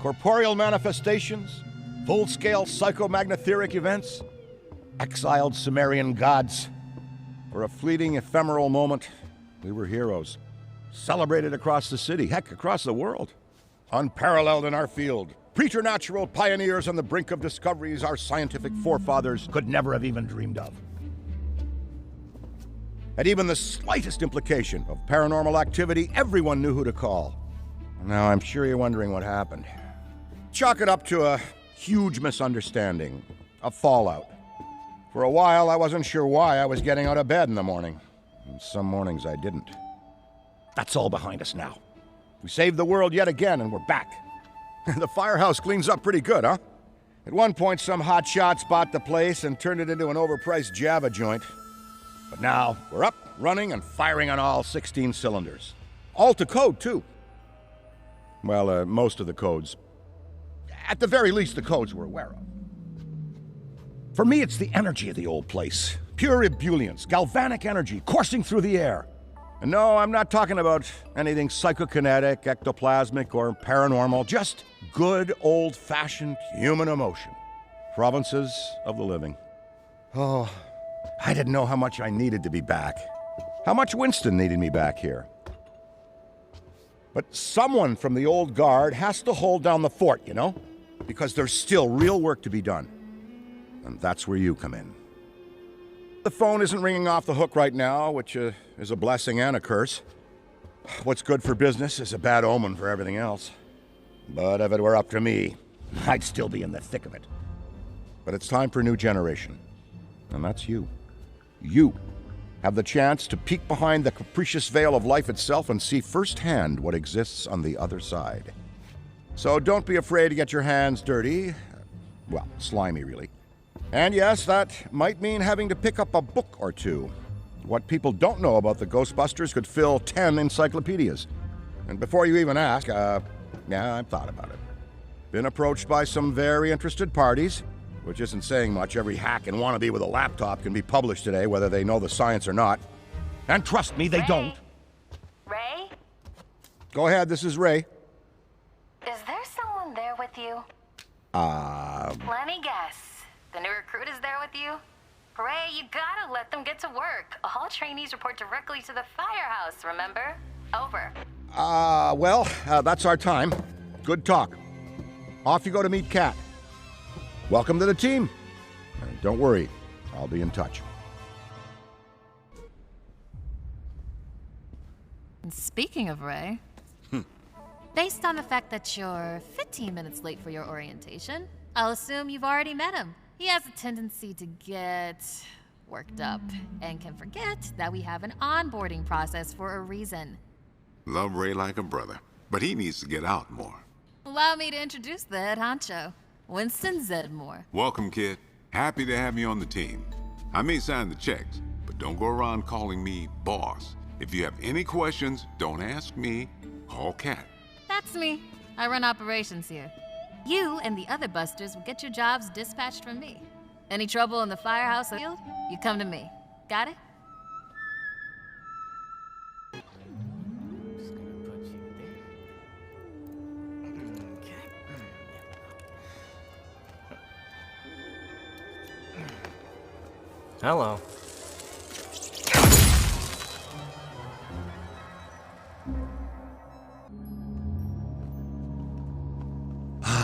corporeal manifestations, full-scale psychomagnetheric events, exiled Sumerian gods. For a fleeting, ephemeral moment, we were heroes. Celebrated across the city, heck, across the world. Unparalleled in our field. Preternatural pioneers on the brink of discoveries our scientific forefathers could never have even dreamed of. At even the slightest implication of paranormal activity, everyone knew who to call. Now, I'm sure you're wondering what happened. Chalk it up to a huge misunderstanding, a fallout. For a while, I wasn't sure why I was getting out of bed in the morning. And some mornings I didn't. That's all behind us now. We saved the world yet again, and we're back. The firehouse cleans up pretty good, huh? At one point, some hotshots bought the place and turned it into an overpriced Java joint. But now, we're up, running, and firing on all 16 cylinders. All to code, too. Well, most of the codes. At the very least, the codes we're aware of. For me, it's the energy of the old place. Pure ebullience, galvanic energy coursing through the air. And no, I'm not talking about anything psychokinetic, ectoplasmic, or paranormal. Just good, old-fashioned human emotion. Provinces of the living. Oh, I didn't know how much I needed to be back. How much Winston needed me back here. But someone from the old guard has to hold down the fort, you know? Because there's still real work to be done. And that's where you come in. The phone isn't ringing off the hook right now, which is a blessing and a curse. What's good for business is a bad omen for everything else. But if it were up to me, I'd still be in the thick of it. But it's time for a new generation. And that's you. You have the chance to peek behind the capricious veil of life itself and see firsthand what exists on the other side. So don't be afraid to get your hands dirty. Well, slimy, really. And yes, that might mean having to pick up a book or two. What people don't know about the Ghostbusters could fill 10 encyclopedias. And before you even ask, yeah, I've thought about it. Been approached by some very interested parties, which isn't saying much. Every hack and wannabe with a laptop can be published today, whether they know the science or not. And trust me, they don't. Ray? Go ahead, this is Ray. Is there someone there with you? Let me guess. The new recruit is there with you? Ray, you gotta let them get to work. All trainees report directly to the firehouse, remember? Over. Well, that's our time. Good talk. Off you go to meet Kat. Welcome to the team. Don't worry, I'll be in touch. And speaking of Ray, based on the fact that you're 15 minutes late for your orientation, I'll assume you've already met him. He has a tendency to get worked up and can forget that we have an onboarding process for a reason. Love Ray like a brother, but he needs to get out more. Allow me to introduce the head honcho, Winston Zedmore. Welcome, kid. Happy to have you on the team. I may sign the checks, but don't go around calling me boss. If you have any questions, don't ask me, call Kat. That's me. I run operations here. You and the other busters will get your jobs dispatched from me. Any trouble in the firehouse field, you come to me. Got it? Hello.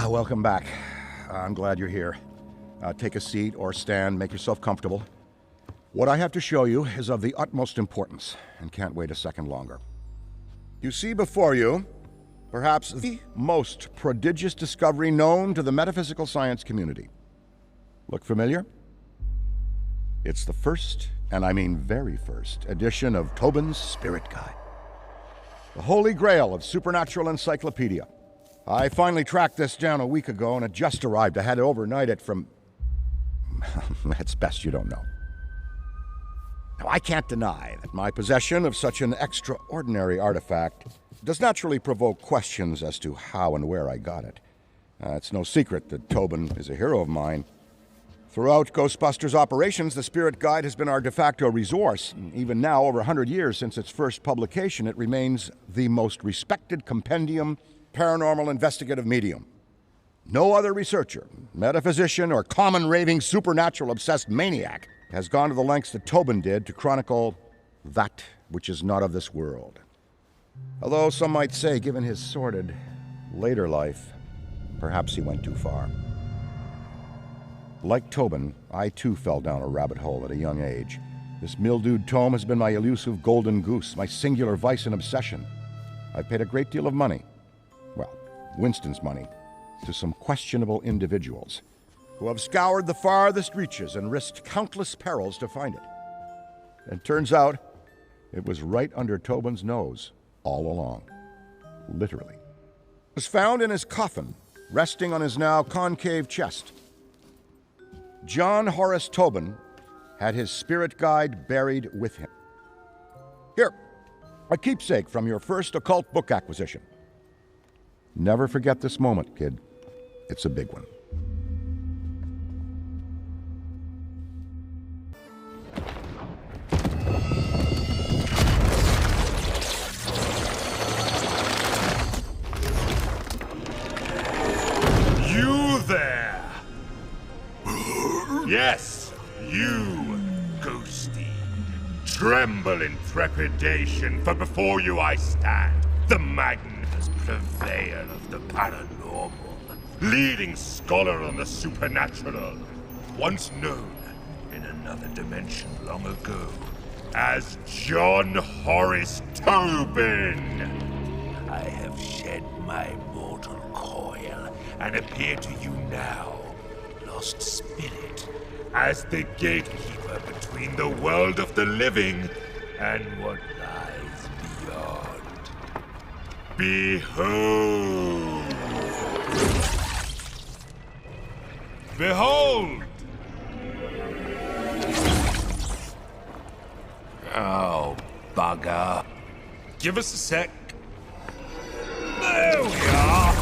Welcome back. I'm glad you're here. Take a seat or stand, make yourself comfortable. What I have to show you is of the utmost importance, and can't wait a second longer. You see before you, perhaps the most prodigious discovery known to the metaphysical science community. Look familiar? It's the first, and I mean very first, edition of Tobin's Spirit Guide. The holy grail of supernatural encyclopedia. I finally tracked this down a week ago, and it just arrived. I had to overnight it from... It's best you don't know. Now, I can't deny that my possession of such an extraordinary artifact does naturally provoke questions as to how and where I got it. It's no secret that Tobin is a hero of mine. Throughout Ghostbusters operations, the Spirit Guide has been our de facto resource. Even now, over 100 years since its first publication, it remains the most respected compendium paranormal investigative medium. No other researcher, metaphysician, or common raving supernatural-obsessed maniac has gone to the lengths that Tobin did to chronicle that which is not of this world. Although some might say, given his sordid later life, perhaps he went too far. Like Tobin, I too fell down a rabbit hole at a young age. This mildewed tome has been my elusive golden goose, my singular vice and obsession. I've paid a great deal of money, well, Winston's money, to some questionable individuals who have scoured the farthest reaches and risked countless perils to find it. And turns out, it was right under Tobin's nose all along. Literally. It was found in his coffin, resting on his now concave chest. John Horace Tobin had his spirit guide buried with him. Here, a keepsake from your first occult book acquisition. Never forget this moment, kid. It's a big one. You there! Yes, you, Ghosty. Tremble in trepidation, for before you I stand, the magnanimous purveyor of the paranormal, leading scholar on the supernatural, once known in another dimension long ago as John Horace Tobin. I have shed my mortal coil and appear to you now, lost spirit, as the gatekeeper between the world of the living and what lies beyond. Behold! Behold! Oh, bugger. Give us a sec. There we are!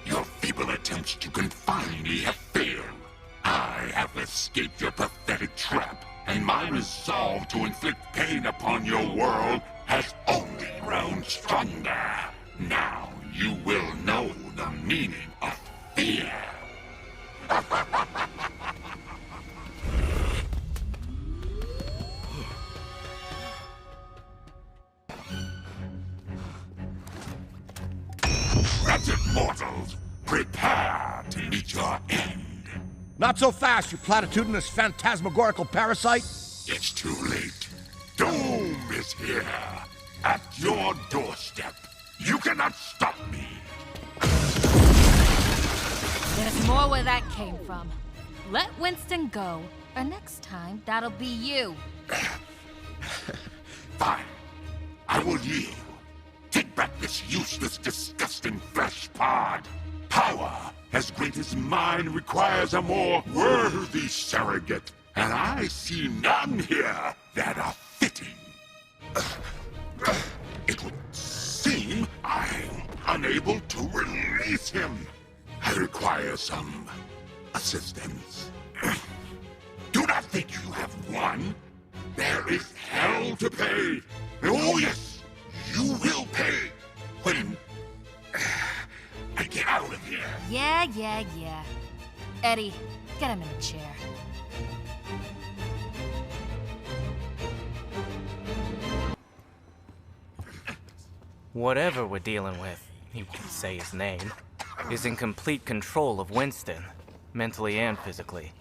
Your feeble attempts to confine me have failed. I have escaped your pathetic trap, and my resolve to inflict pain upon your world has only grown stronger. Now you will know the meaning of fear. Wretched mortals, prepare to meet your end. Not so fast, you platitudinous phantasmagorical parasite! It's too late. Doom is here, at your doorstep. You cannot stop me. There's more where that came from. Let Winston go, or next time, that'll be you. Fine. I will yield. Take back this useless, disgusting flesh pod. Power as great as mine requires a more worthy surrogate, and I see none here that are fitting. It would seem I'm unable to release him. I require some assistance. Do not think you have won. There is hell to pay. Oh yes, you will pay when I get out of here. Yeah. Eddie, get him in a chair. Whatever we're dealing with, you can say his name, is in complete control of Winston, mentally and physically.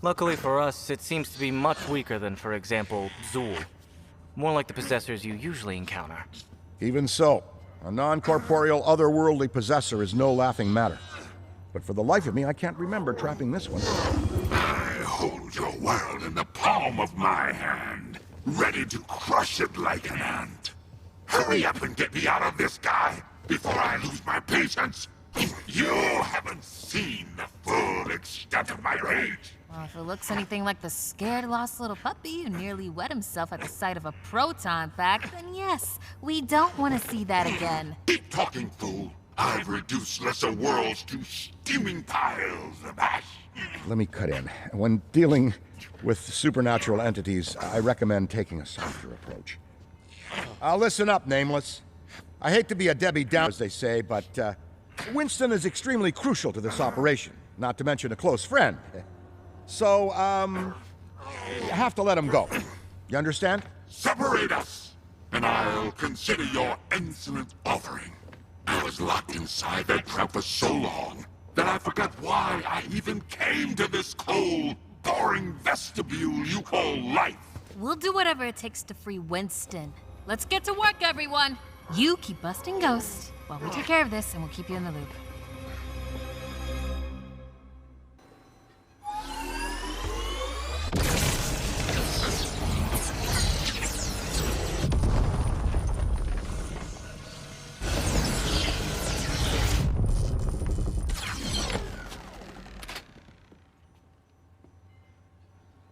Luckily for us, it seems to be much weaker than, for example, Zool. More like the possessors you usually encounter. Even so, A non-corporeal, otherworldly possessor is no laughing matter. But for the life of me, I can't remember trapping this one. I hold your world in the palm of my hand, ready to crush it like an ant. Hurry up and get me out of this guy before I lose my patience. You haven't seen the full extent of my rage. Well, if it looks anything like the scared, lost little puppy who nearly wet himself at the sight of a proton pack, then yes, we don't want to see that again. Keep talking, fool. I've reduced lesser worlds to steaming piles of ash. Let me cut in. When dealing with supernatural entities, I recommend taking a softer approach. Listen up, Nameless. I hate to be a Debbie Downer, as they say, but Winston is extremely crucial to this operation, not to mention a close friend. So, you have to let him go. You understand? Separate us, and I'll consider your insolent offering. I was locked inside that trap for so long that I forgot why I even came to this cold, boring vestibule you call life. We'll do whatever it takes to free Winston. Let's get to work, everyone! You keep busting ghosts while we take care of this, and we'll keep you in the loop.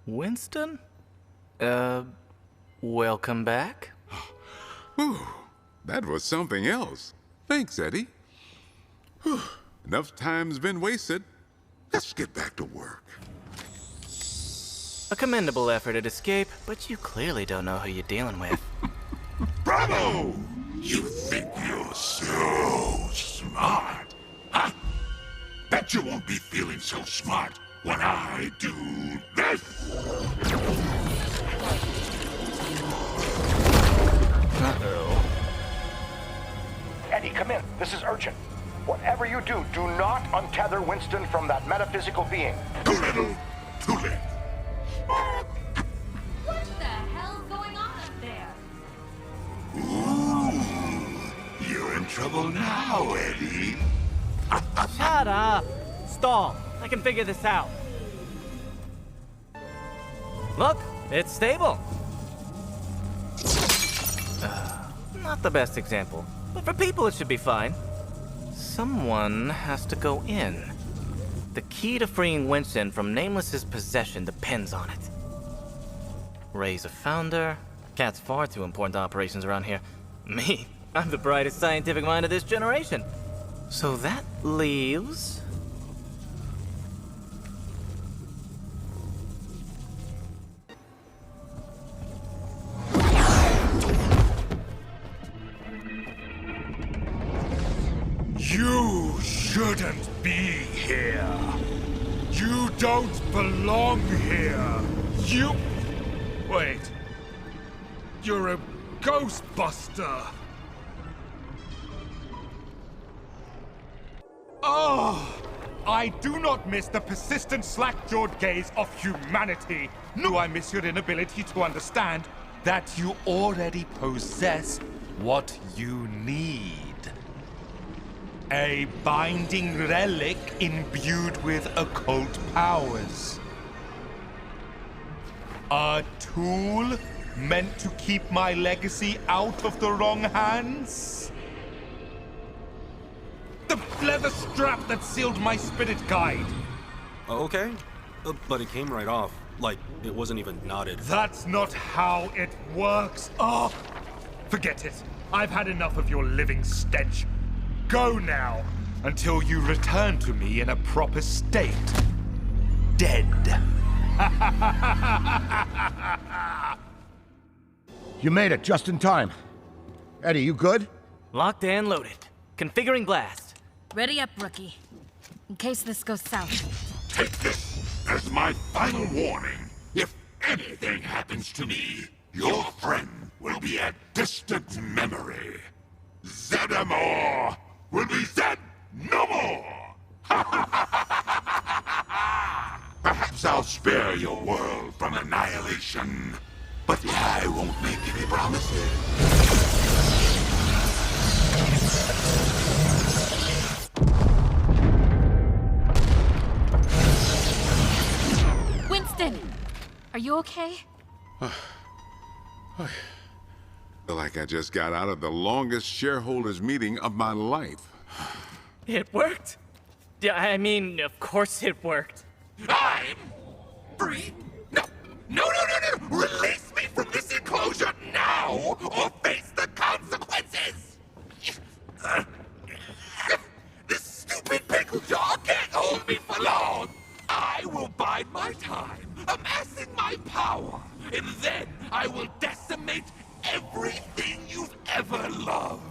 Winston? Welcome back? Whew, that was something else. Thanks, Eddie. Whew, enough time's been wasted. Let's get back to work. A commendable effort at escape, but you clearly don't know who you're dealing with. Bravo! You think you're so smart, huh? Bet you won't be feeling so smart when I do this. Uh-oh. Eddie, come in. This is urgent. Whatever you do, do not untether Winston from that metaphysical being. Too little, too late. What the hell's going on up there? Ooh, you're in trouble now, Eddie. Shut up! Stall. I can figure this out. Look, it's stable. Not the best example, but for people it should be fine. Someone has to go in. The key to freeing Winston from Nameless's possession depends on it. Ray's a founder. Cat's far too important to operations around here. Me, I'm the brightest scientific mind of this generation. So that leaves... You shouldn't be here. You don't belong here. You... Wait. You're a Ghostbuster. Oh! I do not miss the persistent slack-jawed gaze of humanity. No, I miss your inability to understand that you already possess what you need. A binding relic imbued with occult powers. A tool meant to keep my legacy out of the wrong hands? The leather strap that sealed my spirit guide. Okay, but it came right off, like it wasn't even knotted. That's not how it works. Oh, forget it. I've had enough of your living stench. Go now, until you return to me in a proper state. Dead. You made it just in time. Eddie, you good? Locked and loaded. Configuring blast. Ready up, rookie. In case this goes south. Take this as my final warning. If anything happens to me, your friend will be a distant memory. Zedamore will be Zed no more! Perhaps I'll spare your world from annihilation, but I won't make any promises. Winston! Are you okay? Feel like I just got out of the longest shareholders meeting of my life. It worked? Yeah, I mean, of course it worked. I'm free. No, no, no, no, no! Release me from this enclosure now, or face the consequences! This stupid pickle jaw can't hold me for long! I will bide my time, amassing my power, and then I will decimate everything you've ever loved.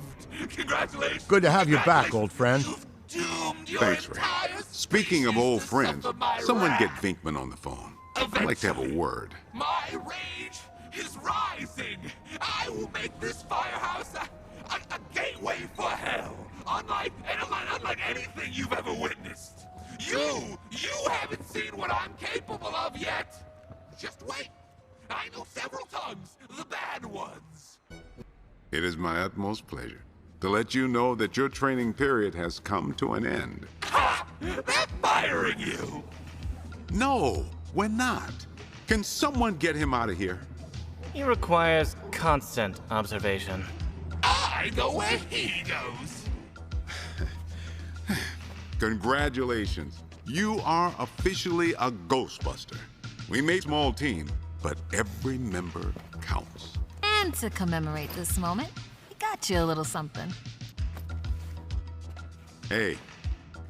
Congratulations! Good to have you back, old friend. You've doomed your Thanks, Ray. entire Speaking of old species to friends, suffer my someone get wrath. Vinkman on the phone. I'd like to have a word. My rage is rising. I will make this firehouse a gateway for hell. Unlike anything you've ever witnessed. You haven't seen what I'm capable of yet. Just wait. I know several tongues, the bad ones. It is my utmost pleasure to let you know that your training period has come to an end. Ha! They're firing you. No, we're not. Can someone get him out of here? He requires constant observation. I go where he goes. Congratulations. You are officially a Ghostbuster. We made a small team, but every member counts. And to commemorate this moment, we got you a little something. Hey,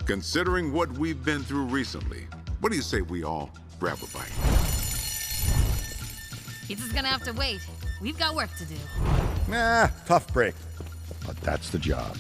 considering what we've been through recently, what do you say we all grab a bite? Pizza's gonna have to wait. We've got work to do. Nah, tough break. But that's the job.